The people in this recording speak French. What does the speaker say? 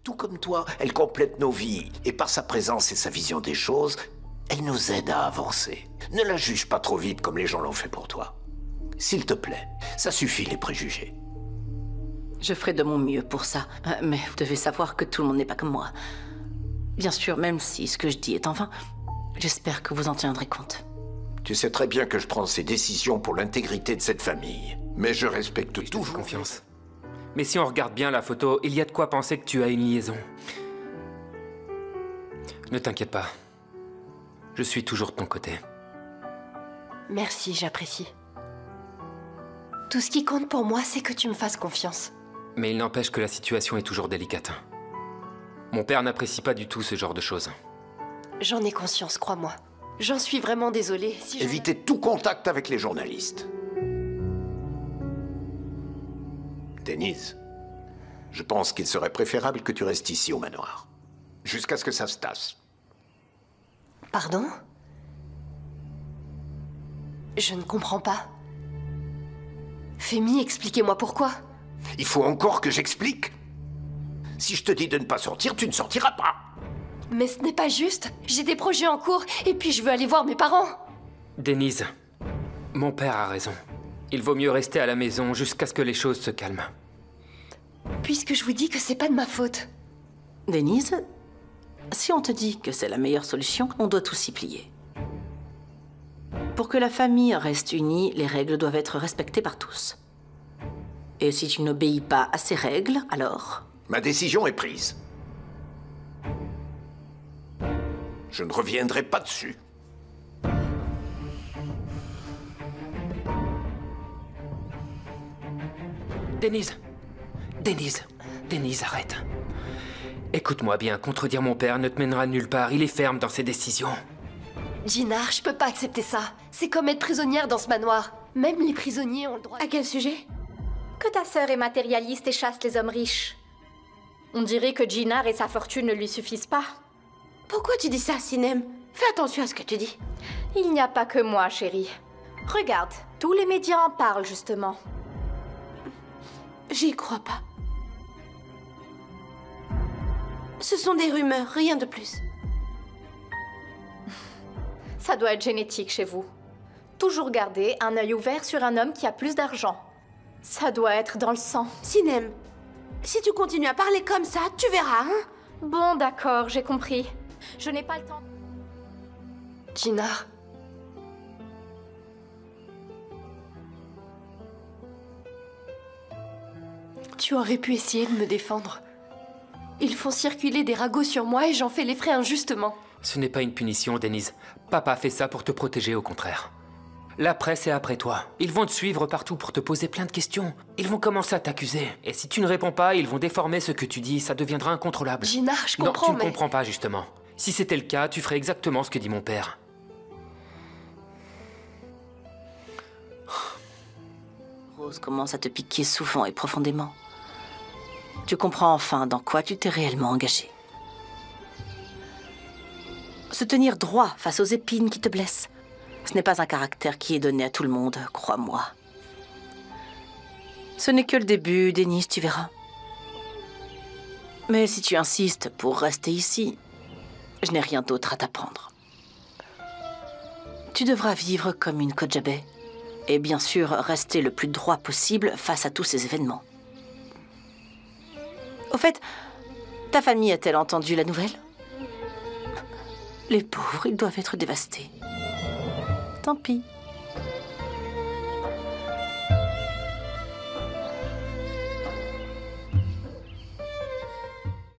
Tout comme toi, elle complète nos vies. Et par sa présence et sa vision des choses, elle nous aide à avancer. Ne la juge pas trop vite comme les gens l'ont fait pour toi. S'il te plaît, ça suffit les préjugés. Je ferai de mon mieux pour ça. Mais vous devez savoir que tout le monde n'est pas comme moi. Bien sûr, même si ce que je dis est en vain, j'espère que vous en tiendrez compte. Tu sais très bien que je prends ces décisions pour l'intégrité de cette famille. Mais je respecte toujours confiance. Mais si on regarde bien la photo, il y a de quoi penser que tu as une liaison. Ne t'inquiète pas. Je suis toujours de ton côté. Merci, j'apprécie. Tout ce qui compte pour moi, c'est que tu me fasses confiance. Mais il n'empêche que la situation est toujours délicate. Mon père n'apprécie pas du tout ce genre de choses. J'en ai conscience, crois-moi. J'en suis vraiment désolée. Si Évitez tout contact avec les journalistes. Denise, je pense qu'il serait préférable que tu restes ici au manoir. Jusqu'à ce que ça se tasse. Pardon? Je ne comprends pas. Femi, expliquez-moi pourquoi. Il faut encore que j'explique. Si je te dis de ne pas sortir, tu ne sortiras pas. Mais ce n'est pas juste. J'ai des projets en cours et puis je veux aller voir mes parents. Denise, mon père a raison. Il vaut mieux rester à la maison jusqu'à ce que les choses se calment. Puisque je vous dis que c'est pas de ma faute. Denise, si on te dit que c'est la meilleure solution, on doit tous s'y plier. Pour que la famille reste unie, les règles doivent être respectées par tous. Et si tu n'obéis pas à ces règles, alors... Ma décision est prise. Je ne reviendrai pas dessus. Denise, arrête. Écoute-moi bien, contredire mon père ne te mènera nulle part. Il est ferme dans ses décisions. Jinar, je peux pas accepter ça. C'est comme être prisonnière dans ce manoir. Même les prisonniers ont le droit... À quel sujet? Que ta sœur est matérialiste et chasse les hommes riches. On dirait que Jinar et sa fortune ne lui suffisent pas. Pourquoi tu dis ça, Sinem? Fais attention à ce que tu dis. Il n'y a pas que moi, chérie. Regarde, tous les médias en parlent, justement. J'y crois pas. Ce sont des rumeurs, rien de plus. Ça doit être génétique chez vous. Toujours garder un œil ouvert sur un homme qui a plus d'argent. Ça doit être dans le sang. Sinem, si tu continues à parler comme ça, tu verras, hein? Bon, d'accord, j'ai compris. Je n'ai pas le temps... Jinar... Tu aurais pu essayer de me défendre. Ils font circuler des ragots sur moi et j'en fais les frais injustement. Ce n'est pas une punition, Denise. Papa fait ça pour te protéger, au contraire. La presse est après toi. Ils vont te suivre partout pour te poser plein de questions. Ils vont commencer à t'accuser. Et si tu ne réponds pas, ils vont déformer ce que tu dis. Ça deviendra incontrôlable. Jinar, je comprends, Non, tu ne comprends pas, justement. Si c'était le cas, tu ferais exactement ce que dit mon père. Rose commence à te piquer souvent et profondément. Tu comprends enfin dans quoi tu t'es réellement engagé. Se tenir droit face aux épines qui te blessent, ce n'est pas un caractère qui est donné à tout le monde, crois-moi. Ce n'est que le début, Denise, tu verras. Mais si tu insistes pour rester ici, je n'ai rien d'autre à t'apprendre. Tu devras vivre comme une Kojabé. Et bien sûr, rester le plus droit possible face à tous ces événements. Au fait, ta famille a-t-elle entendu la nouvelle? Les pauvres, ils doivent être dévastés. Tant pis.